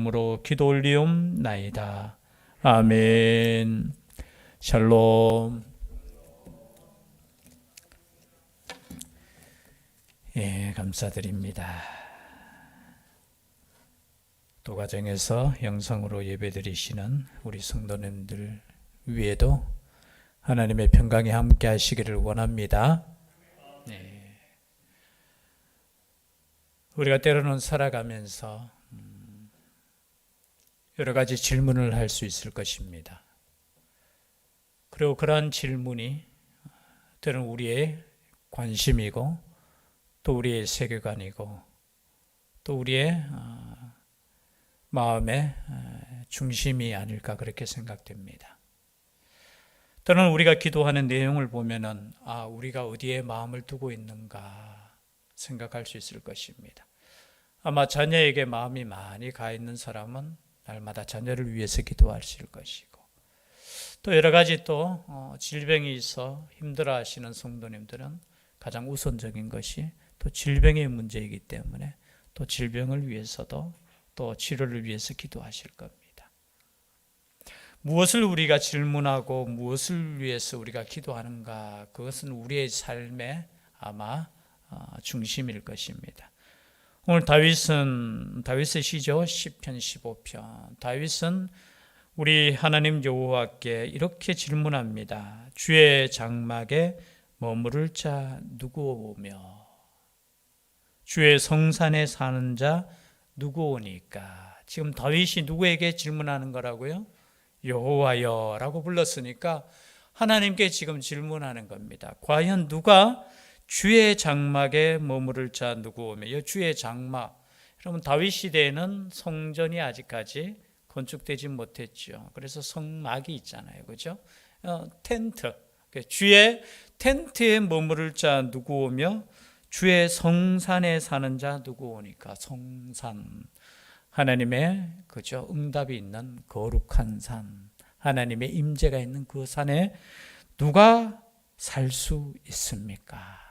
이름으로 기도 올리옵나이다. 아멘. 샬롬. 예, 감사드립니다. 또 가정에서 영성으로 예배드리시는 우리 성도님들 위에도 하나님의 평강이 함께 하시기를 원합니다. 네. 우리가 때로는 살아가면서 여러 가지 질문을 할 수 있을 것입니다. 그리고 그러한 질문이 때로는 우리의 관심이고 또 우리의 세계관이고 또 우리의 마음의 중심이 아닐까 그렇게 생각됩니다. 또는 우리가 기도하는 내용을 보면은 우리가 어디에 마음을 두고 있는가 생각할 수 있을 것입니다. 아마 자녀에게 마음이 많이 가 있는 사람은 날마다 자녀를 위해서 기도하실 것이고 또 여러 가지 또 질병이 있어 힘들어하시는 성도님들은 가장 우선적인 것이 또 질병의 문제이기 때문에 또 질병을 위해서도 또 치료를 위해서 기도하실 겁니다. 무엇을 우리가 질문하고 무엇을 위해서 우리가 기도하는가, 그것은 우리의 삶의 아마 중심일 것입니다. 오늘 다윗의 시죠. 시편 15편. 다윗은 우리 하나님 여호와께 이렇게 질문합니다. 주의 장막에 머무를 자 누구오며 주의 성산에 사는 자 누구오니까. 지금 다윗이 누구에게 질문하는 거라고요? 여호와여 라고 불렀으니까 하나님께 지금 질문하는 겁니다. 과연 누가 주의 장막에 머무를 자 누구오며. 주의 장막, 여러분 다윗 시대에는 성전이 아직까지 건축되지 못했죠. 그래서 성막이 있잖아요, 그렇죠? 텐트, 주의 텐트에 머무를 자 누구오며 주의 성산에 사는 자 누구오니까. 성산, 하나님의 그죠 응답이 있는 거룩한 산, 하나님의 임재가 있는 그 산에 누가 살 수 있습니까?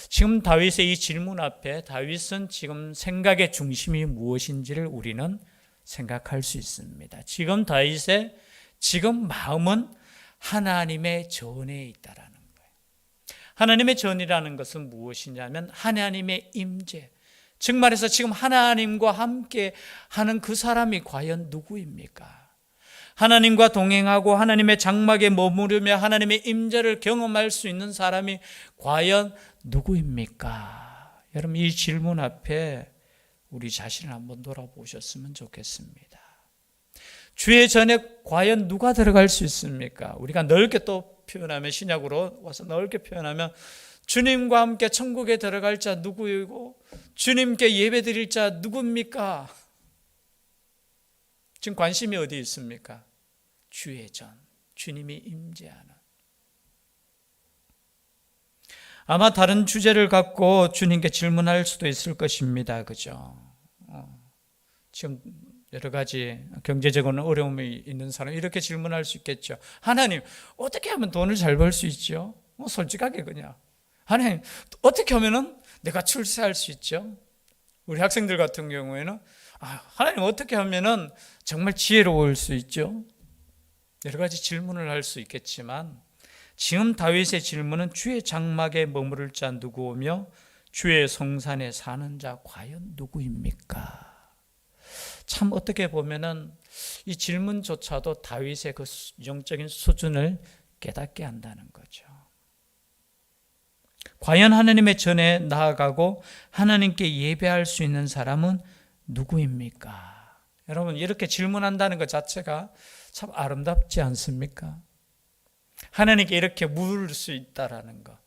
지금 다윗의 이 질문 앞에 다윗은 지금 생각의 중심이 무엇인지를 우리는 생각할 수 있습니다. 지금 다윗의 지금 마음은 하나님의 전에 있다라는 거예요. 하나님의 전이라는 것은 무엇이냐면 하나님의 임재, 즉 말해서 지금 하나님과 함께 하는 그 사람이 과연 누구입니까? 하나님과 동행하고 하나님의 장막에 머무르며 하나님의 임재를 경험할 수 있는 사람이 과연 누구입니까? 여러분, 이 질문 앞에 우리 자신을 한번 돌아보셨으면 좋겠습니다. 주의 전에 과연 누가 들어갈 수 있습니까? 우리가 넓게 또 표현하면, 신약으로 와서 넓게 표현하면 주님과 함께 천국에 들어갈 자 누구이고 주님께 예배 드릴 자 누굽니까? 지금 관심이 어디 있습니까? 주의 전, 주님이 임재하는. 아마 다른 주제를 갖고 주님께 질문할 수도 있을 것입니다. 그죠? 지금 여러 가지 경제적으로 어려움이 있는 사람 이렇게 질문할 수 있겠죠. 하나님, 어떻게 하면 돈을 잘 벌 수 있죠? 솔직하게 그냥. 하나님, 어떻게 하면은 내가 출세할 수 있죠? 우리 학생들 같은 경우에는 하나님, 어떻게 하면은 정말 지혜로울 수 있죠? 여러 가지 질문을 할 수 있겠지만 지금 다윗의 질문은 주의 장막에 머무를 자 누구오며 주의 성산에 사는 자 과연 누구입니까? 참 어떻게 보면은 이 질문조차도 다윗의 그 영적인 수준을 깨닫게 한다는 거죠. 과연 하나님의 전에 나아가고 하나님께 예배할 수 있는 사람은 누구입니까? 여러분, 이렇게 질문한다는 것 자체가 참 아름답지 않습니까? 하나님께 이렇게 물을 수 있다라는 것.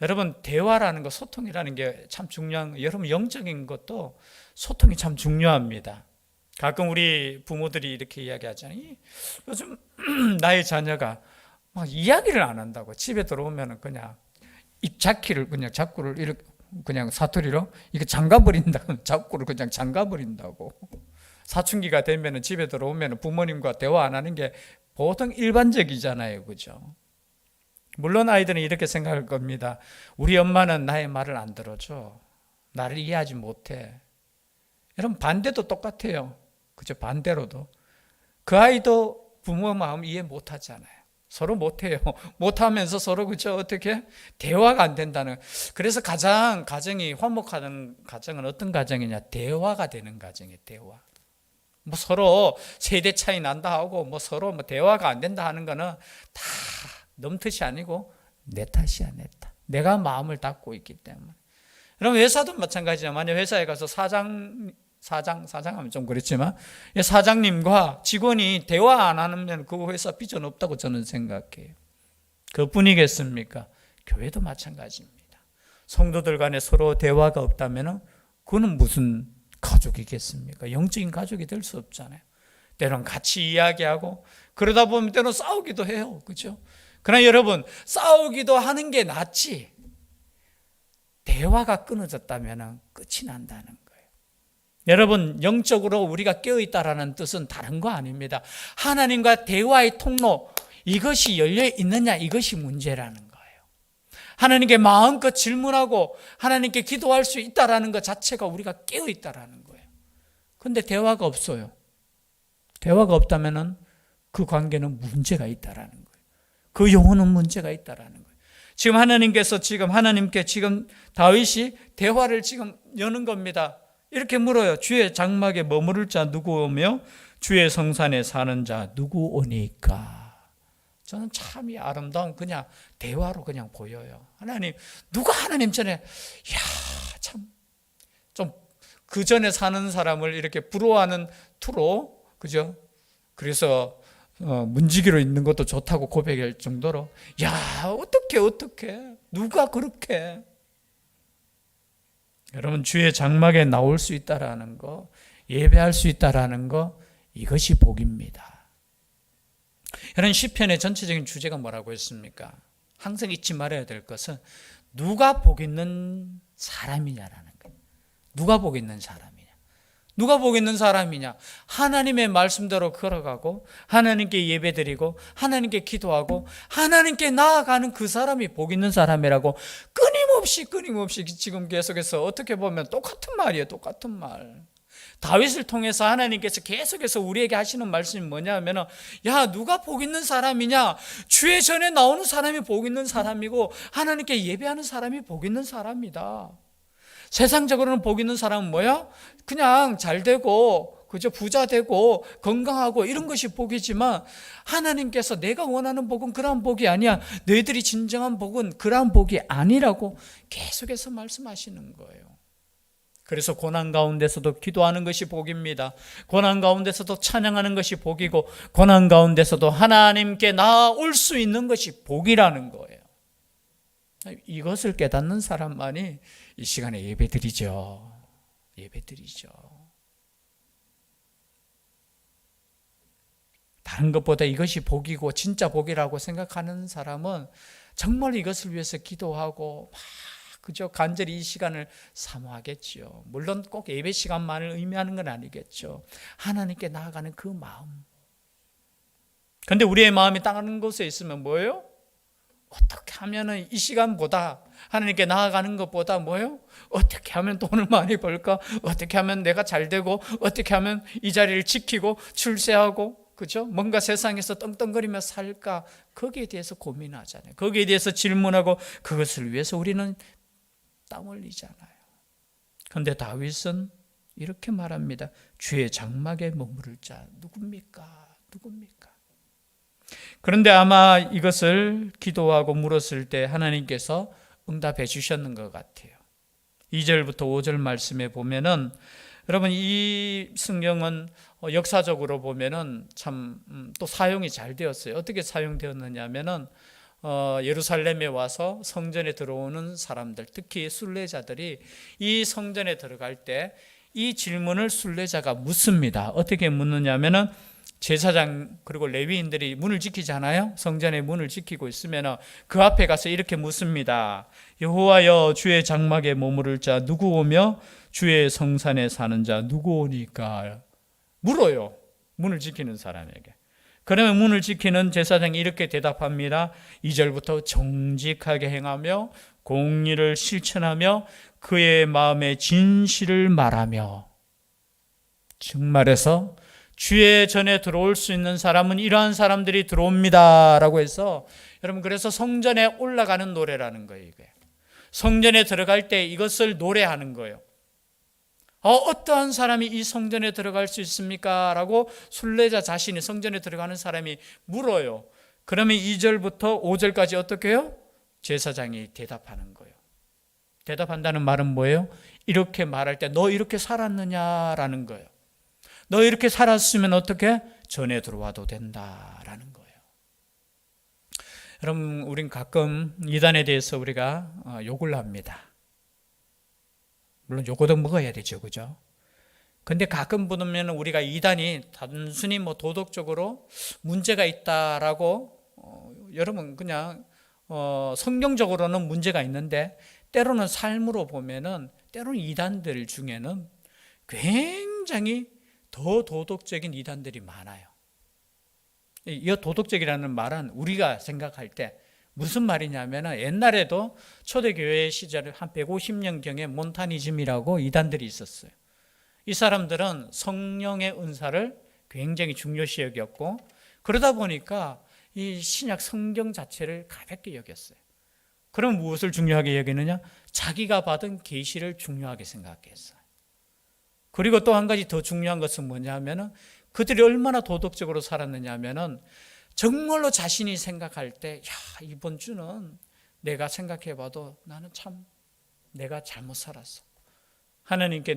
여러분, 대화라는 것, 소통이라는 게 참 중요한, 여러분 영적인 것도 소통이 참 중요합니다. 가끔 우리 부모들이 이렇게 이야기하잖아요. 요즘 나의 자녀가 막 이야기를 안 한다고. 집에 들어오면 그냥 입자키를 그냥 자꾸를 이렇게 그냥 사투리로 이거 잠가버린다. 자꾸를 그냥 잠가버린다고. 사춘기가 되면 집에 들어오면 부모님과 대화 안 하는 게 보통 일반적이잖아요. 그죠? 물론 아이들은 이렇게 생각할 겁니다. 우리 엄마는 나의 말을 안 들어줘. 나를 이해하지 못해. 여러분, 반대도 똑같아요. 그죠? 반대로도 그 아이도 부모 마음 이해 못 하잖아요. 서로 못해요. 못하면서 서로 그죠? 어떻게 대화가 안 된다는. 그래서 가장 가정이 화목하는 가정은 어떤 가정이냐? 대화가 되는 가정이에요. 대화. 뭐 서로 세대 차이 난다 하고 뭐 서로 뭐 대화가 안 된다 하는 거는 다 놈 탓이 아니고 내 탓이야, 내 탓. 내가 마음을 닫고 있기 때문에. 그럼 회사도 마찬가지야. 만약 회사에 가서 사장하면 좀 그렇지만 사장님과 직원이 대화 안 하면 그 회사 비전 없다고 저는 생각해요. 그뿐이겠습니까? 교회도 마찬가지입니다. 성도들 간에 서로 대화가 없다면 그거는 무슨 가족이겠습니까? 영적인 가족이 될 수 없잖아요. 때로는 같이 이야기하고 그러다 보면 때로는 싸우기도 해요. 그렇죠? 그러나 여러분, 싸우기도 하는 게 낫지 대화가 끊어졌다면 끝이 난다는 거예요. 여러분, 영적으로 우리가 깨어있다라는 뜻은 다른 거 아닙니다. 하나님과 대화의 통로, 이것이 열려 있느냐, 이것이 문제라는 거예요. 하나님께 마음껏 질문하고 하나님께 기도할 수 있다라는 것 자체가 우리가 깨어있다라는 거예요. 그런데 대화가 없어요. 대화가 없다면 그 관계는 문제가 있다라는 거예요. 그 영혼은 문제가 있다라는 거예요. 지금 하나님께 다윗이 대화를 지금 여는 겁니다. 이렇게 물어요. 주의 장막에 머무를 자 누구 오며 주의 성산에 사는 자 누구 오니까. 저는 참 이 아름다운 그냥 대화로 그냥 보여요. 누가 하나님 전에 참 좀 그 전에 사는 사람을 이렇게 부러워하는 투로, 그죠? 그래서 문지기로 있는 것도 좋다고 고백할 정도로 어떻게 누가 그렇게. 여러분, 주의 장막에 나올 수 있다라는 거, 예배할 수 있다라는 거, 이것이 복입니다. 여러분, 시편의 전체적인 주제가 뭐라고 했습니까? 항상 잊지 말아야 될 것은 누가 복 있는 사람이냐라는 거예요. 누가 복 있는 사람이냐. 누가 복 있는 사람이냐? 하나님의 말씀대로 걸어가고 하나님께 예배드리고 하나님께 기도하고 하나님께 나아가는 그 사람이 복 있는 사람이라고 끊임없이 지금 계속해서 어떻게 보면 똑같은 말이에요. 똑같은 말. 다윗을 통해서 하나님께서 계속해서 우리에게 하시는 말씀이 뭐냐면 누가 복 있는 사람이냐? 주의 전에 나오는 사람이 복 있는 사람이고 하나님께 예배하는 사람이 복 있는 사람이다. 세상적으로는 복 있는 사람은 뭐야? 그냥 잘 되고, 그죠? 부자 되고, 건강하고, 이런 것이 복이지만, 하나님께서 내가 원하는 복은 그러한 복이 아니야. 너희들이 진정한 복은 그러한 복이 아니라고 계속해서 말씀하시는 거예요. 그래서 고난 가운데서도 기도하는 것이 복입니다. 고난 가운데서도 찬양하는 것이 복이고, 고난 가운데서도 하나님께 나아올 수 있는 것이 복이라는 거예요. 이것을 깨닫는 사람만이 이 시간에 예배드리죠. 다른 것보다 이것이 복이고 진짜 복이라고 생각하는 사람은 정말 이것을 위해서 기도하고 그저 간절히 이 시간을 사모하겠죠. 물론 꼭 예배 시간만을 의미하는 건 아니겠죠. 하나님께 나아가는 그 마음. 그런데 우리의 마음이 다른 곳에 있으면 뭐예요? 어떻게 하면 이 시간보다 하나님께 나아가는 것보다 뭐예요? 어떻게 하면 돈을 많이 벌까? 어떻게 하면 내가 잘 되고 어떻게 하면 이 자리를 지키고 출세하고 그죠? 뭔가 세상에서 떵떵거리며 살까? 거기에 대해서 고민하잖아요. 거기에 대해서 질문하고 그것을 위해서 우리는 땀 흘리잖아요. 그런데 다윗은 이렇게 말합니다. 주의 장막에 머무를 자 누굽니까? 그런데 아마 이것을 기도하고 물었을 때 하나님께서 응답해 주셨는 것 같아요. 2절부터 5절 말씀에 보면은 여러분 이 성경은 역사적으로 보면은 참 또 사용이 잘 되었어요. 어떻게 사용되었느냐면은 예루살렘에 와서 성전에 들어오는 사람들, 특히 순례자들이 이 성전에 들어갈 때 이 질문을 순례자가 묻습니다. 어떻게 묻느냐면은 제사장 그리고 레위인들이 문을 지키잖아요. 성전의 문을 지키고 있으면 그 앞에 가서 이렇게 묻습니다. 여호와여 주의 장막에 머무를 자 누구 오며 주의 성산에 사는 자 누구 오니까. 물어요. 문을 지키는 사람에게. 그러면 문을 지키는 제사장이 이렇게 대답합니다. 2절부터 정직하게 행하며 공의를 실천하며 그의 마음의 진실을 말하며. 즉 말해서 주의 전에 들어올 수 있는 사람은 이러한 사람들이 들어옵니다 라고 해서, 여러분, 그래서 성전에 올라가는 노래라는 거예요. 이게 성전에 들어갈 때 이것을 노래하는 거예요. 어떠한 사람이 이 성전에 들어갈 수 있습니까? 라고 순례자 자신이, 성전에 들어가는 사람이 물어요. 그러면 2절부터 5절까지 어떻게 해요? 제사장이 대답하는 거예요. 대답한다는 말은 뭐예요? 이렇게 말할 때 너 이렇게 살았느냐라는 거예요. 너 이렇게 살았으면 어떻게? 전에 들어와도 된다라는 거예요. 여러분, 우린 가끔 이단에 대해서 우리가 욕을 합니다. 물론 요거도 먹어야 되죠, 그죠? 근데 가끔 보면 우리가 이단이 단순히 도덕적으로 문제가 있다라고 여러분 그냥 성경적으로는 문제가 있는데, 때로는 삶으로 보면은 때로는 이단들 중에는 굉장히 더 도덕적인 이단들이 많아요. 이 도덕적이라는 말은 우리가 생각할 때 무슨 말이냐면, 옛날에도 초대교회 시절 한 150년경에 몬타니즘이라고 이단들이 있었어요. 이 사람들은 성령의 은사를 굉장히 중요시 여겼고, 그러다 보니까 이 신약 성경 자체를 가볍게 여겼어요. 그럼 무엇을 중요하게 여기느냐? 자기가 받은 계시를 중요하게 생각했어요. 그리고 또 한 가지 더 중요한 것은 뭐냐면은, 그들이 얼마나 도덕적으로 살았느냐 하면은, 정말로 자신이 생각할 때, 이번 주는 내가 생각해 봐도 나는 참 내가 잘못 살았어.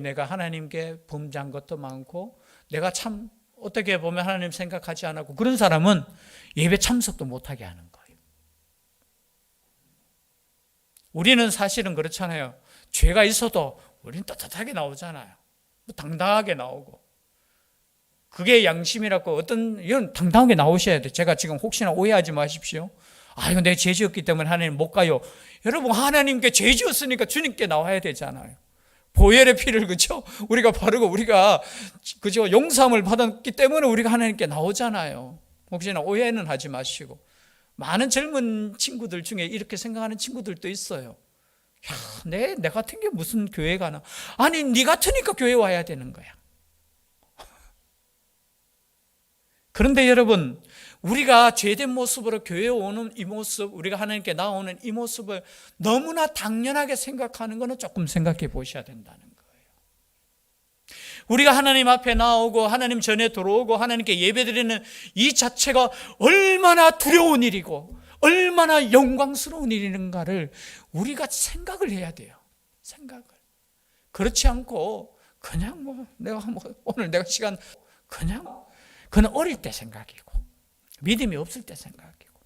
내가 하나님께 범죄한 것도 많고, 내가 참 어떻게 보면 하나님 생각하지 않았고, 그런 사람은 예배 참석도 못하게 하는 거예요. 우리는 사실은 그렇잖아요. 죄가 있어도 우리는 떳떳하게 나오잖아요. 당당하게 나오고. 그게 양심이라고, 이건 당당하게 나오셔야 돼요. 제가 지금 혹시나 오해하지 마십시오. 이거 내 죄 지었기 때문에 하나님 못 가요. 여러분, 하나님께 죄 지었으니까 주님께 나와야 되잖아요. 보혈의 피를, 그죠? 우리가 바르고, 우리가, 그죠? 용서함을 받았기 때문에 우리가 하나님께 나오잖아요. 혹시나 오해는 하지 마시고. 많은 젊은 친구들 중에 이렇게 생각하는 친구들도 있어요. 내 같은 게 무슨 교회 가나? 아니, 네 같으니까 교회 와야 되는 거야. 그런데 여러분, 우리가 죄된 모습으로 교회에 오는 이 모습, 우리가 하나님께 나오는 이 모습을 너무나 당연하게 생각하는 것은 조금 생각해 보셔야 된다는 거예요. 우리가 하나님 앞에 나오고 하나님 전에 들어오고 하나님께 예배드리는 이 자체가 얼마나 두려운 일이고 얼마나 영광스러운 일인가를 우리가 생각을 해야 돼요. 생각을. 그렇지 않고 그냥 오늘 내가 시간 그건 어릴 때 생각이고 믿음이 없을 때 생각이고,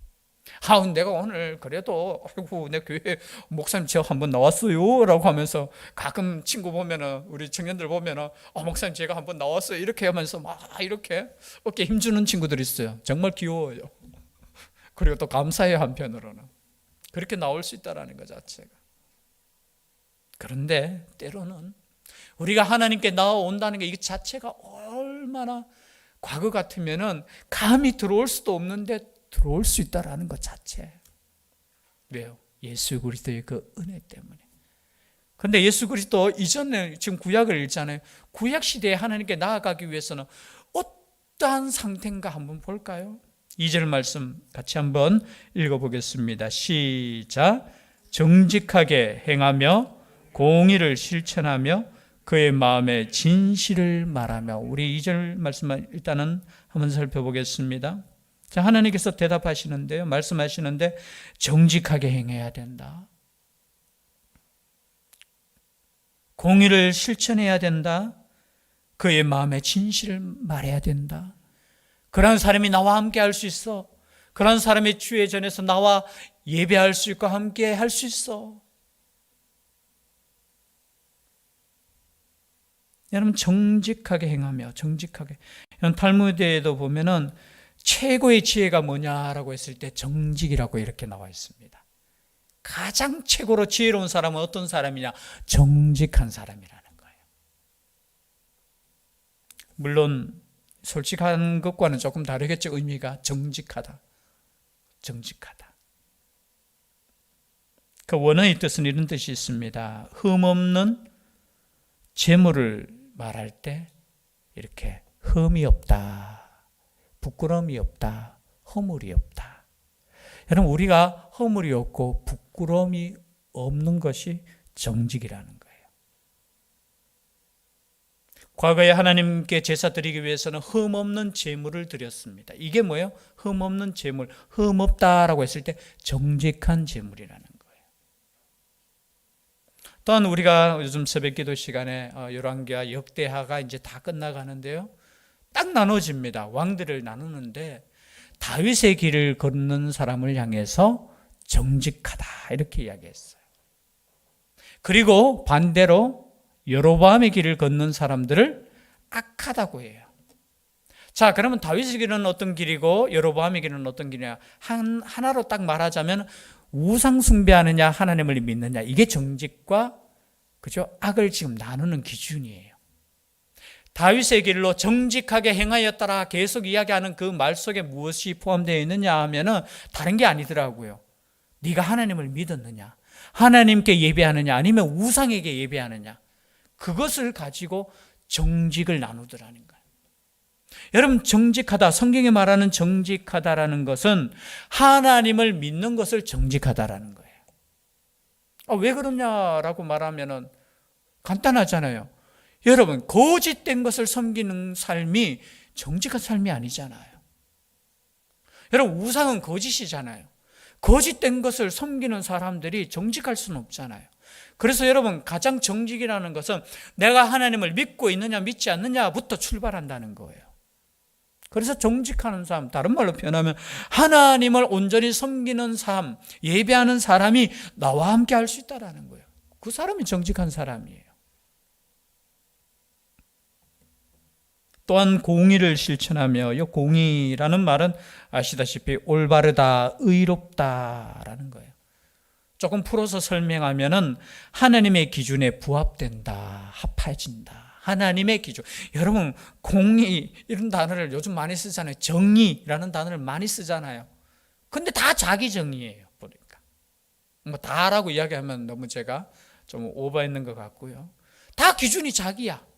내가 오늘 그래도 내 교회 목사님 제가 한번 나왔어요 라고 하면서, 가끔 친구 보면은, 우리 청년들 보면은 목사님 제가 한번 나왔어요 이렇게 하면서 막 이렇게 어깨에 힘주는 친구들이 있어요. 정말 귀여워요. 그리고 또 감사해요. 한편으로는 그렇게 나올 수 있다는 것 자체가. 그런데 때로는 우리가 하나님께 나와온다는 게 이 자체가 얼마나, 과거 같으면은 감히 들어올 수도 없는데 들어올 수 있다라는 것 자체. 왜요? 예수 그리스도의 그 은혜 때문에. 그런데 예수 그리스도 이전에 지금 구약을 읽잖아요. 구약 시대에 하나님께 나아가기 위해서는 어떠한 상태인가 한번 볼까요? 2절 말씀 같이 한번 읽어보겠습니다. 시작. 정직하게 행하며 공의를 실천하며 그의 마음에 진실을 말하며. 우리 2절 말씀만 일단은 한번 살펴보겠습니다. 자, 하나님께서 대답하시는데요, 말씀하시는데 정직하게 행해야 된다. 공의를 실천해야 된다. 그의 마음에 진실을 말해야 된다. 그런 사람이 나와 함께 할 수 있어. 그런 사람이 주의 전에서 나와 예배할 수 있고 함께 할 수 있어. 여러분, 정직하게 행하며, 정직하게. 탈무드에도 보면은 최고의 지혜가 뭐냐라고 했을 때 정직이라고 이렇게 나와 있습니다. 가장 최고로 지혜로운 사람은 어떤 사람이냐? 정직한 사람이라는 거예요. 물론 솔직한 것과는 조금 다르겠죠. 의미가 정직하다. 정직하다. 그 원어의 뜻은 이런 뜻이 있습니다. 흠없는 재물을 말할 때 이렇게 흠이 없다, 부끄러움이 없다, 허물이 없다. 여러분, 우리가 허물이 없고 부끄러움이 없는 것이 정직이라는 거예요. 과거에 하나님께 제사 드리기 위해서는 흠 없는 제물을 드렸습니다. 이게 뭐예요? 흠 없는 제물, 흠 없다라고 했을 때 정직한 제물이라는 거예요. 또한 우리가 요즘 새벽기도 시간에 열왕기하 역대하가 이제 다 끝나가는데요, 딱 나눠집니다. 왕들을 나누는데 다윗의 길을 걷는 사람을 향해서 정직하다 이렇게 이야기했어요. 그리고 반대로 여로보암의 길을 걷는 사람들을 악하다고 해요. 자, 그러면 다윗의 길은 어떤 길이고 여로보암의 길은 어떤 길이냐? 하나로 딱 말하자면 우상 숭배하느냐 하나님을 믿느냐, 이게 정직과 그죠? 악을 지금 나누는 기준이에요. 다윗의 길로 정직하게 행하였더라 계속 이야기하는 그 말 속에 무엇이 포함되어 있느냐 하면은 다른 게 아니더라고요. 네가 하나님을 믿었느냐, 하나님께 예배하느냐, 아니면 우상에게 예배하느냐, 그것을 가지고 정직을 나누더라는 거예요. 여러분, 정직하다, 성경에 말하는 정직하다라는 것은 하나님을 믿는 것을 정직하다라는 거예요. 왜 그러냐라고 말하면은 간단하잖아요. 여러분, 거짓된 것을 섬기는 삶이 정직한 삶이 아니잖아요. 여러분, 우상은 거짓이잖아요. 거짓된 것을 섬기는 사람들이 정직할 수는 없잖아요. 그래서 여러분, 가장 정직이라는 것은 내가 하나님을 믿고 있느냐 믿지 않느냐부터 출발한다는 거예요. 그래서 정직하는 삶, 다른 말로 표현하면 하나님을 온전히 섬기는 삶, 예배하는 사람이 나와 함께 할 수 있다는 거예요. 그 사람이 정직한 사람이에요. 또한 공의를 실천하며, 이 공의라는 말은 아시다시피 올바르다, 의롭다라는 거예요. 조금 풀어서 설명하면은 하나님의 기준에 부합된다, 합해진다. 하나님의 기준. 여러분, 공의 이런 단어를 요즘 많이 쓰잖아요. 정의라는 단어를 많이 쓰잖아요. 근데 다 자기 정의예요, 보니까. 뭐 다라고 이야기하면 너무 제가 좀 오버했는 것 같고요. 다 기준이 자기야.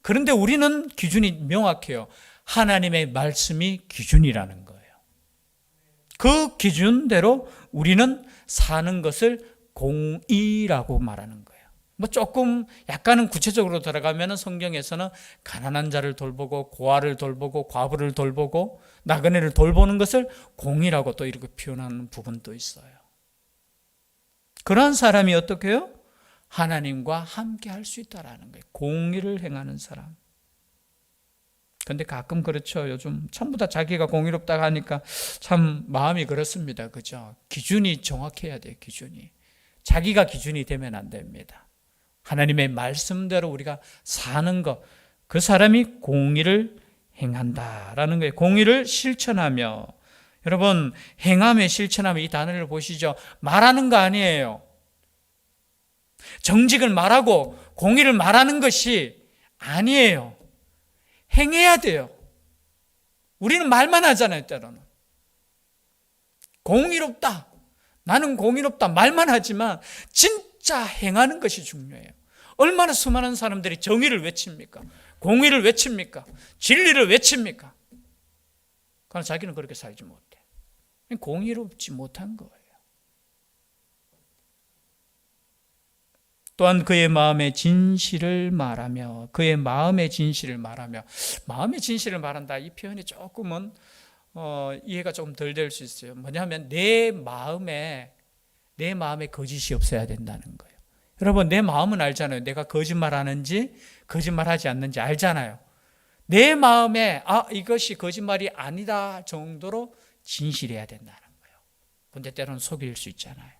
그런데 우리는 기준이 명확해요. 하나님의 말씀이 기준이라는 거예요. 그 기준대로 우리는 사는 것을 공의라고 말하는 거예요. 뭐 조금 약간은 구체적으로 들어가면 성경에서는 가난한 자를 돌보고 고아를 돌보고 과부를 돌보고 나그네를 돌보는 것을 공의라고 또 이렇게 표현하는 부분도 있어요. 그런 사람이 어떻게 해요? 하나님과 함께 할 수 있다라는 거예요. 공의를 행하는 사람. 근데 가끔 그렇죠. 요즘 전부 다 자기가 공의롭다 하니까 참 마음이 그렇습니다. 그죠? 기준이 정확해야 돼요. 기준이. 자기가 기준이 되면 안 됩니다. 하나님의 말씀대로 우리가 사는 것, 그 사람이 공의를 행한다라는 거예요. 공의를 실천하며. 여러분, 행함에 실천하며, 이 단어를 보시죠. 말하는 거 아니에요. 정직을 말하고 공의를 말하는 것이 아니에요. 행해야 돼요. 우리는 말만 하잖아요, 때로는. 공의롭다. 나는 공의롭다. 말만 하지만 진짜 행하는 것이 중요해요. 얼마나 수많은 사람들이 정의를 외칩니까? 공의를 외칩니까? 진리를 외칩니까? 그러나 자기는 그렇게 살지 못해. 공의롭지 못한 거예요. 또한 그의 마음의 진실을 말하며, 그의 마음의 진실을 말하며. 마음의 진실을 말한다, 이 표현이 조금은 이해가 조금 덜 될 수 있어요. 뭐냐면 내 마음에 거짓이 없어야 된다는 거예요. 여러분, 내 마음은 알잖아요. 내가 거짓말하는지 거짓말하지 않는지 알잖아요. 내 마음에 이것이 거짓말이 아니다 정도로 진실해야 된다는 거예요. 근데 때로는 속일 수 있잖아요.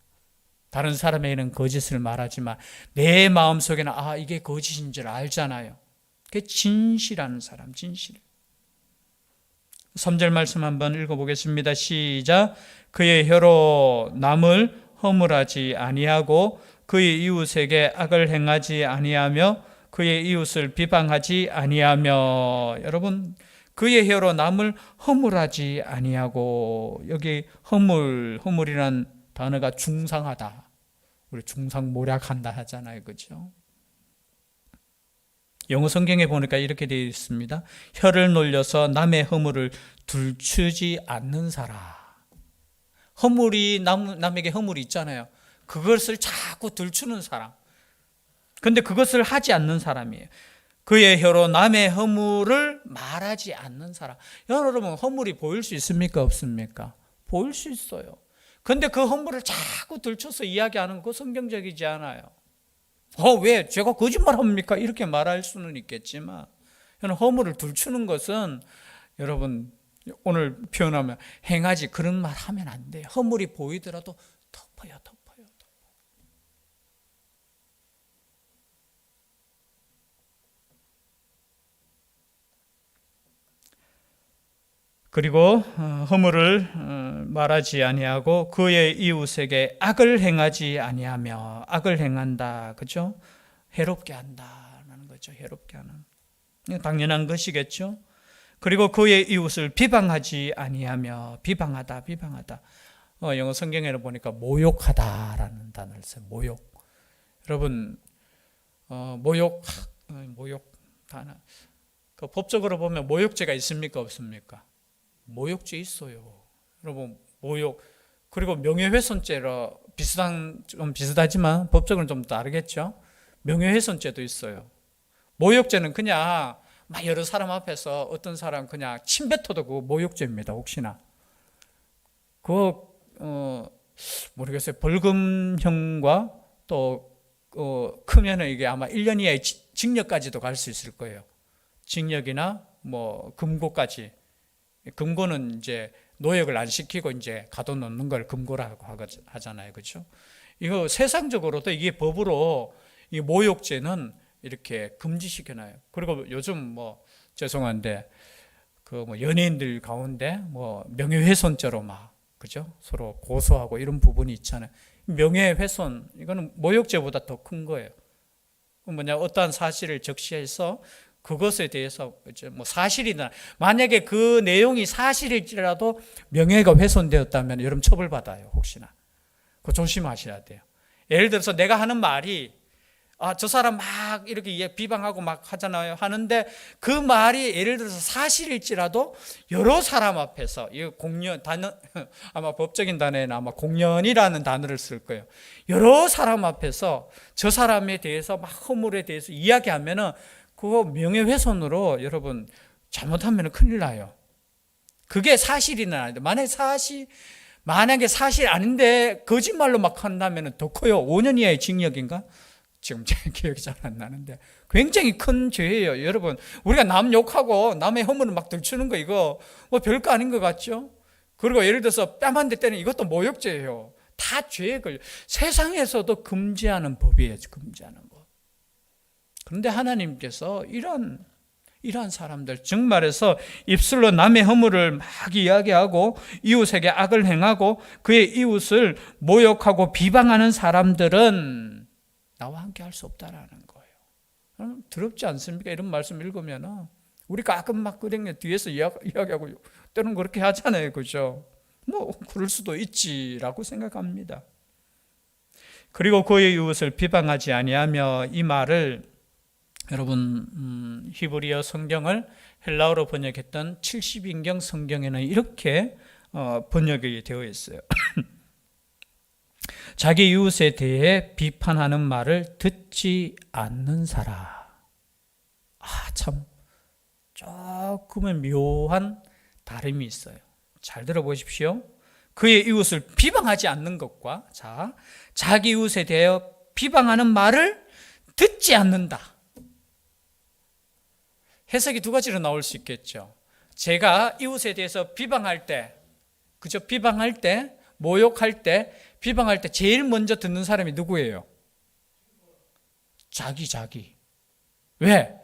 다른 사람에게는 거짓을 말하지만 내 마음속에는 이게 거짓인 줄 알잖아요. 그게 진실하는 사람, 진실. 3절 말씀 한번 읽어보겠습니다. 시작. 그의 혀로 남을 허물하지 아니하고 그의 이웃에게 악을 행하지 아니하며 그의 이웃을 비방하지 아니하며. 여러분, 그의 혀로 남을 허물하지 아니하고, 여기 허물이란 단어가 중상하다. 우리 중상모략한다 하잖아요. 그렇죠? 영어 성경에 보니까 이렇게 되어 있습니다. 혀를 놀려서 남의 허물을 들추지 않는 사람. 남에게 허물이 있잖아요. 그것을 자꾸 들추는 사람. 근데 그것을 하지 않는 사람이에요. 그의 혀로 남의 허물을 말하지 않는 사람. 여러분, 허물이 보일 수 있습니까? 없습니까? 보일 수 있어요. 근데 그 허물을 자꾸 들춰서 이야기하는 거 성경적이지 않아요. 왜 제가 거짓말합니까? 이렇게 말할 수는 있겠지만, 허물을 들추는 것은 여러분 오늘 표현하면 행하지, 그런 말 하면 안 돼요. 허물이 보이더라도 덮어요. 그리고 허물을 말하지 아니하고 그의 이웃에게 악을 행하지 아니하며, 악을 행한다, 그죠? 해롭게 한다는 거죠. 해롭게 하는, 당연한 것이겠죠. 그리고 그의 이웃을 비방하지 아니하며, 비방하다. 영어 성경에는 보니까 모욕하다라는 단어를 써요. 모욕. 여러분, 모욕 단어. 그 법적으로 보면 모욕죄가 있습니까? 없습니까? 모욕죄 있어요. 여러분, 모욕. 그리고 명예훼손죄로 좀 비슷하지만 법적으로는 좀 다르겠죠. 명예훼손죄도 있어요. 모욕죄는 그냥 막 여러 사람 앞에서 어떤 사람 그냥 침뱉어도 그거 모욕죄입니다. 혹시나. 그거 모르겠어요. 벌금형과 또 크면은 이게 아마 1년 이하의 징역까지도 갈 수 있을 거예요. 징역이나 뭐 금고까지. 금고는 이제 노역을 안 시키고 이제 가둬놓는 걸 금고라고 하잖아요. 그렇죠? 이거 세상적으로도 이게 법으로 이 모욕죄는 이렇게 금지시켜놔요. 그리고 요즘 뭐 죄송한데 그 뭐 연예인들 가운데 뭐 명예훼손죄로 막 그죠? 서로 고소하고 이런 부분이 있잖아요. 명예훼손 이거는 모욕죄보다 더 큰 거예요. 뭐냐, 어떠한 사실을 적시해서 그것에 대해서 뭐 사실이나 만약에 그 내용이 사실일지라도 명예가 훼손되었다면 여러분 처벌받아요. 혹시나 그거 조심하셔야 돼요. 예를 들어서 내가 하는 말이 저 사람 막 이렇게 비방하고 막 하잖아요. 하는데 그 말이 예를 들어서 사실일지라도 여러 사람 앞에서 이 공연 단어 아마 법적인 단어에는 아마 공연이라는 단어를 쓸 거예요. 여러 사람 앞에서 저 사람에 대해서 막 허물에 대해서 이야기하면은 그거 명예훼손으로 여러분 잘못하면 큰일 나요. 그게 사실이는 아닌데 만약에 사실 아닌데 거짓말로 막 한다면 더 커요. 5년 이하의 징역인가? 지금 제 기억이 잘 안 나는데 굉장히 큰 죄예요. 여러분, 우리가 남 욕하고 남의 허물을 막 들추는 거 이거 뭐 별거 아닌 것 같죠? 그리고 예를 들어서 뺨 한 대 때는 이것도 모욕죄예요. 다 죄에 걸려. 세상에서도 금지하는 법이에요. 금지하는 법. 그런데 하나님께서 이런 사람들, 즉 말해서 입술로 남의 허물을 막 이야기하고 이웃에게 악을 행하고 그의 이웃을 모욕하고 비방하는 사람들은 나와 함께 할 수 없다라는 거예요. 더럽지 않습니까? 이런 말씀 읽으면 우리 가끔 막 그냥 뒤에서 이야기하고 때는 그렇게 하잖아요. 그죠? 뭐 그럴 수도 있지라고 생각합니다. 그리고 그의 이웃을 비방하지 아니하며, 이 말을 여러분 히브리어 성경을 헬라어로 번역했던 70인경 성경에는 이렇게 번역이 되어 있어요. 자기 이웃에 대해 비판하는 말을 듣지 않는 사람. 참 조금은 묘한 다름이 있어요. 잘 들어보십시오. 그의 이웃을 비방하지 않는 것과 자기 이웃에 대하여 비방하는 말을 듣지 않는다. 해석이 두 가지로 나올 수 있겠죠. 제가 이웃에 대해서 비방할 때, 그죠? 비방할 때, 모욕할 때, 비방할 때 제일 먼저 듣는 사람이 누구예요? 자기. 왜?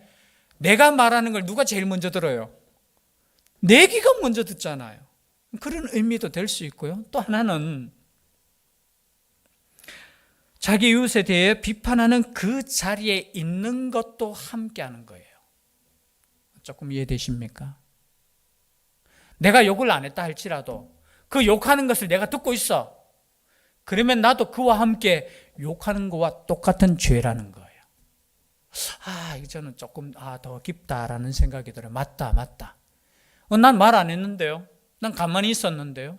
내가 말하는 걸 누가 제일 먼저 들어요? 내 귀가 먼저 듣잖아요. 그런 의미도 될 수 있고요. 또 하나는 자기 이웃에 대해 비판하는 그 자리에 있는 것도 함께하는 거예요. 조금 이해되십니까? 내가 욕을 안 했다 할지라도 그 욕하는 것을 내가 듣고 있어. 그러면 나도 그와 함께 욕하는 것과 똑같은 죄라는 거예요. 이제는 조금 더 깊다라는 생각이 들어요. 맞다. 난 말 안 했는데요. 난 가만히 있었는데요.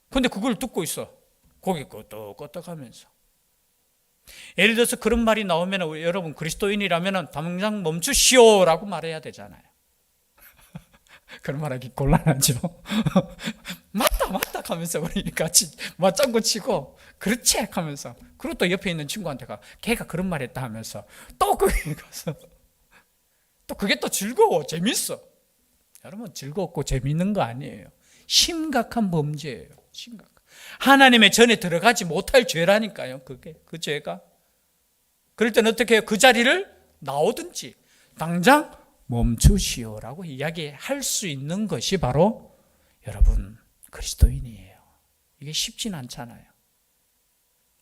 근데 그걸 듣고 있어. 고개 끄덕끄덕하면서. 예를 들어서 그런 말이 나오면 여러분 그리스도인이라면 당장 멈추시오라고 말해야 되잖아요. 그런 말하기 곤란하죠. 맞다 하면서 우리 같이 맞장구 치고 그렇지 하면서, 그리고 또 옆에 있는 친구한테 걔가 그런 말 했다 하면서 또 거기 가서 또 그게 또 즐거워, 재밌어. 여러분, 즐겁고 재밌는 거 아니에요. 심각한 범죄예요. 하나님의 전에 들어가지 못할 죄라니까요. 그 죄가. 그럴 때는 어떻게 해요? 그 자리를 나오든지 당장 멈추시오라고 이야기할 수 있는 것이 바로 여러분 그리스도인이에요. 이게 쉽진 않잖아요.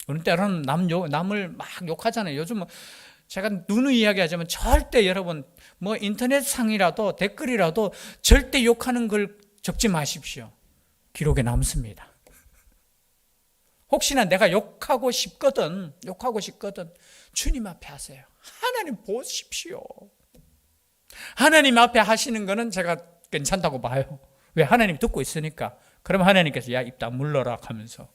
우리 때로는 남을 막 욕하잖아요. 요즘은 제가 누누이 이야기하자면 절대 여러분 인터넷상이라도 댓글이라도 절대 욕하는 걸 적지 마십시오. 기록에 남습니다. 혹시나 내가 욕하고 싶거든 주님 앞에 하세요. 하나님 보십시오. 하나님 앞에 하시는 거는 제가 괜찮다고 봐요. 왜? 하나님 듣고 있으니까. 그럼 하나님께서 야, 입 다물러라 하면서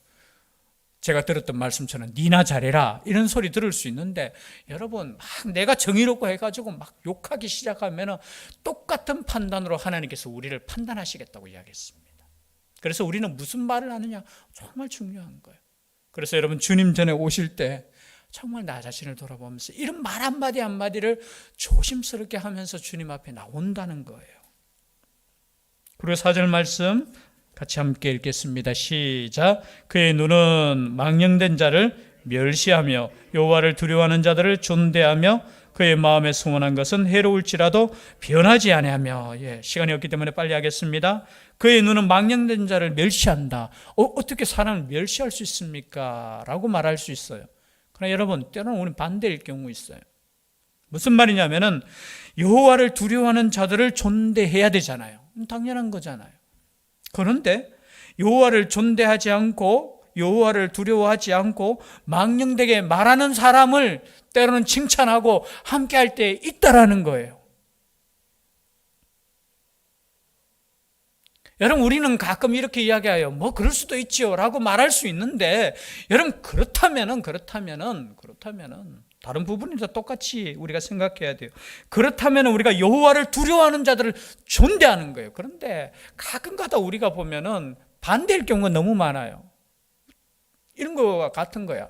제가 들었던 말씀처럼 니나 잘해라 이런 소리 들을 수 있는데, 여러분 막 내가 정의롭고 해가지고 막 욕하기 시작하면 똑같은 판단으로 하나님께서 우리를 판단하시겠다고 이야기했습니다. 그래서 우리는 무슨 말을 하느냐 정말 중요한 거예요. 그래서 여러분 주님 전에 오실 때 정말 나 자신을 돌아보면서 이런 말 한마디 한마디를 조심스럽게 하면서 주님 앞에 나온다는 거예요. 그리고 4절 말씀 같이 함께 읽겠습니다. 시작. 그의 눈은 망령된 자를 멸시하며 여호와를 두려워하는 자들을 존대하며 그의 마음에 소원한 것은 해로울지라도 변하지 아니하며. 시간이 없기 때문에 빨리 하겠습니다. 그의 눈은 망령된 자를 멸시한다. 어떻게 사람을 멸시할 수 있습니까? 라고 말할 수 있어요. 그러나 여러분 때로는 우리는 반대일 경우 있어요. 무슨 말이냐면은 여호와를 두려워하는 자들을 존대해야 되잖아요. 당연한 거잖아요. 그런데 여호와를 존대하지 않고 여호와를 두려워하지 않고 망령되게 말하는 사람을 때로는 칭찬하고 함께할 때 있다라는 거예요. 여러분 우리는 가끔 이렇게 이야기해요. 그럴 수도 있지요 라고 말할 수 있는데, 여러분 그렇다면은 다른 부분에서 똑같이 우리가 생각해야 돼요. 그렇다면 우리가 여호와를 두려워하는 자들을 존대하는 거예요. 그런데 가끔가다 우리가 보면은 반대일 경우가 너무 많아요. 이런 거와 같은 거야.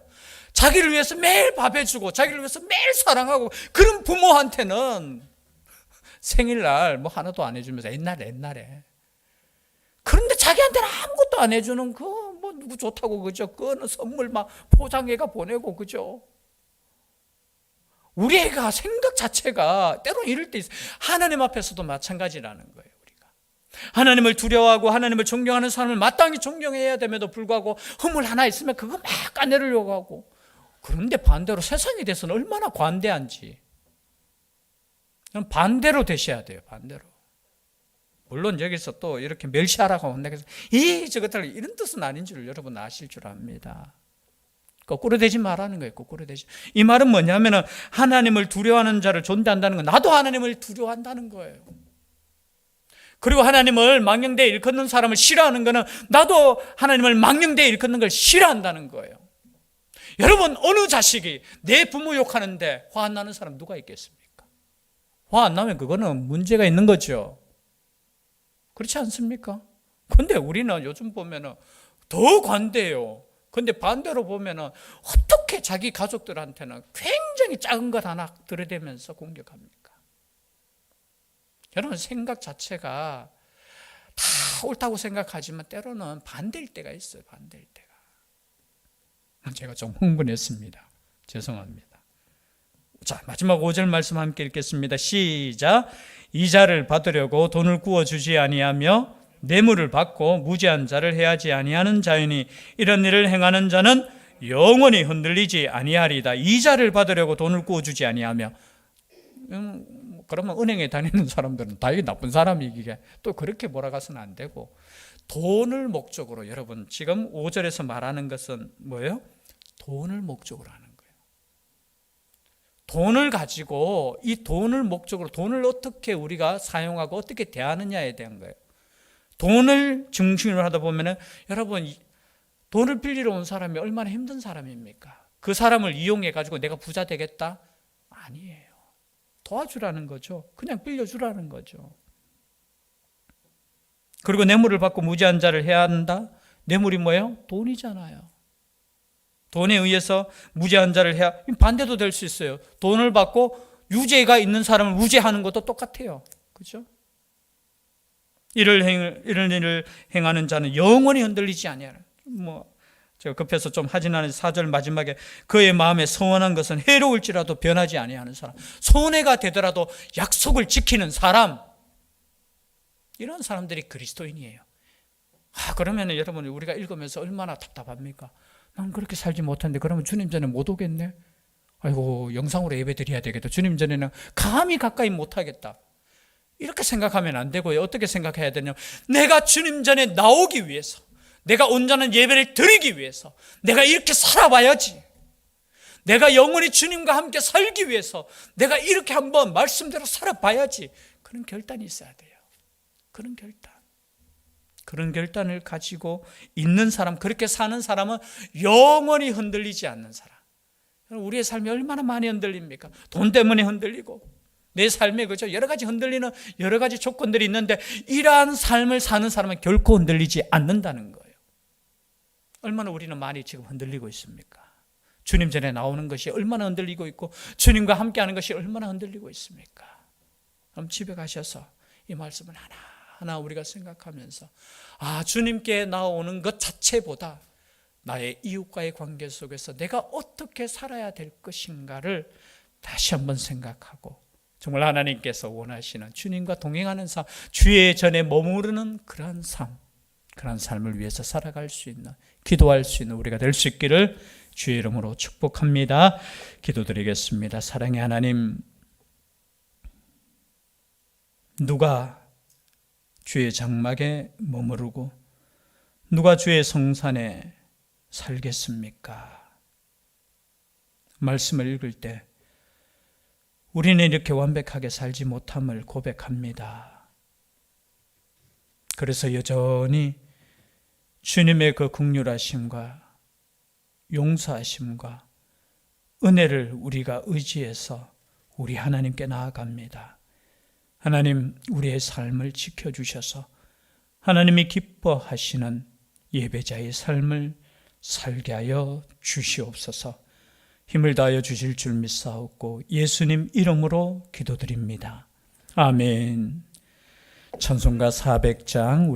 자기를 위해서 매일 밥 해주고 자기를 위해서 매일 사랑하고 그런 부모한테는 생일날 하나도 안 해주면서 옛날에 그런데 자기한테는 아무것도 안 해주는 누구 좋다고 그죠? 그거는 선물 막 포장해가 보내고 그죠? 우리 애가 생각 자체가 때로는 이럴 때 있어요. 하나님 앞에서도 마찬가지라는 거예요. 우리가 하나님을 두려워하고 하나님을 존경하는 사람을 마땅히 존경해야 됨에도 불구하고 허물 하나 있으면 그거 막 까내려고 하고, 그런데 반대로 세상에 대해서는 얼마나 관대한지 반대로 되셔야 돼요. 반대로. 물론 여기서 또 이렇게 멸시하라고 한다고 해서 저것들 이런 뜻은 아닌 줄 여러분 아실 줄 압니다. 거꾸로 되지 말라는 거예요. 거꾸로 되지. 이 말은 뭐냐면은 하나님을 두려워하는 자를 존대한다는 건 나도 하나님을 두려워한다는 거예요. 그리고 하나님을 망령되이 일컫는 사람을 싫어하는 거는 나도 하나님을 망령되이 일컫는 걸 싫어한다는 거예요. 여러분 어느 자식이 내 부모 욕하는데 화 안 나는 사람 누가 있겠습니까? 화 안 나면 그거는 문제가 있는 거죠. 그렇지 않습니까? 근데 우리는 요즘 보면은 더 관대해요. 근데 반대로 보면은 어떻게 자기 가족들한테는 굉장히 작은 것 하나 들이대면서 공격합니까? 여러분 생각 자체가 다 옳다고 생각하지만 때로는 반대일 때가 있어요. 반대일 때가. 제가 좀 흥분했습니다. 죄송합니다. 자, 마지막 5절 말씀 함께 읽겠습니다. 시작. 이자를 받으려고 돈을 구워주지 아니하며 뇌물을 받고 무지한 자를 해하지 아니하는 자이니 이런 일을 행하는 자는 영원히 흔들리지 아니하리다. 이자를 받으려고 돈을 구워주지 아니하며, 그러면 은행에 다니는 사람들은 다 이게 나쁜 사람이기에 또 그렇게 몰아가서는 안 되고, 돈을 목적으로, 여러분 지금 5절에서 말하는 것은 뭐예요? 돈을 목적으로 하는 거예요. 돈을 가지고 이 돈을 목적으로 돈을 어떻게 우리가 사용하고 어떻게 대하느냐에 대한 거예요. 돈을 중심으로 하다 보면은 여러분 돈을 빌리러 온 사람이 얼마나 힘든 사람입니까? 그 사람을 이용해 가지고 내가 부자 되겠다? 아니에요. 도와주라는 거죠. 그냥 빌려주라는 거죠. 그리고 뇌물을 받고 무지한 자를 해야 한다? 뇌물이 뭐예요? 돈이잖아요. 돈에 의해서 무죄한 자를 해야, 반대도 될 수 있어요. 돈을 받고 유죄가 있는 사람을 무죄하는 것도 똑같아요. 그렇죠? 이런 일을 행하는 자는 영원히 흔들리지 아니하라. 제가 급해서 좀 하진 않은데 4절 마지막에 그의 마음에 서원한 것은 해로울지라도 변하지 아니하는 사람, 손해가 되더라도 약속을 지키는 사람, 이런 사람들이 그리스도인이에요. 그러면 여러분 우리가 읽으면서 얼마나 답답합니까? 난 그렇게 살지 못하는데 그러면 주님 전에 못 오겠네? 아이고 영상으로 예배 드려야 되겠다. 주님 전에는 감히 가까이 못 하겠다. 이렇게 생각하면 안 되고요. 어떻게 생각해야 되냐면 내가 주님 전에 나오기 위해서, 내가 온전한 예배를 드리기 위해서 내가 이렇게 살아봐야지. 내가 영원히 주님과 함께 살기 위해서 내가 이렇게 한번 말씀대로 살아봐야지. 그런 결단이 있어야 돼요. 그런 결단을 가지고 있는 사람, 그렇게 사는 사람은 영원히 흔들리지 않는 사람. 우리의 삶이 얼마나 많이 흔들립니까? 돈 때문에 흔들리고 내 삶에 그죠? 여러 가지 흔들리는 여러 가지 조건들이 있는데 이러한 삶을 사는 사람은 결코 흔들리지 않는다는 거예요. 얼마나 우리는 많이 지금 흔들리고 있습니까? 주님 전에 나오는 것이 얼마나 흔들리고 있고 주님과 함께하는 것이 얼마나 흔들리고 있습니까? 그럼 집에 가셔서 이 말씀을 하나 우리가 생각하면서 주님께 나오는 것 자체보다 나의 이웃과의 관계 속에서 내가 어떻게 살아야 될 것인가를 다시 한번 생각하고 정말 하나님께서 원하시는 주님과 동행하는 삶, 주의 전에 머무르는 그런 삶, 그런 삶을 위해서 살아갈 수 있는, 기도할 수 있는 우리가 될 수 있기를 주의 이름으로 축복합니다. 기도드리겠습니다. 사랑의 하나님, 누가 주의 장막에 머무르고 누가 주의 성산에 살겠습니까? 말씀을 읽을 때 우리는 이렇게 완벽하게 살지 못함을 고백합니다. 그래서 여전히 주님의 그 긍휼하심과 용서하심과 은혜를 우리가 의지해서 우리 하나님께 나아갑니다. 하나님, 우리의 삶을 지켜주셔서 하나님이 기뻐하시는 예배자의 삶을 살게 하여 주시옵소서. 힘을 다하여 주실 줄 믿사옵고 예수님 이름으로 기도드립니다. 아멘. 찬송가 400장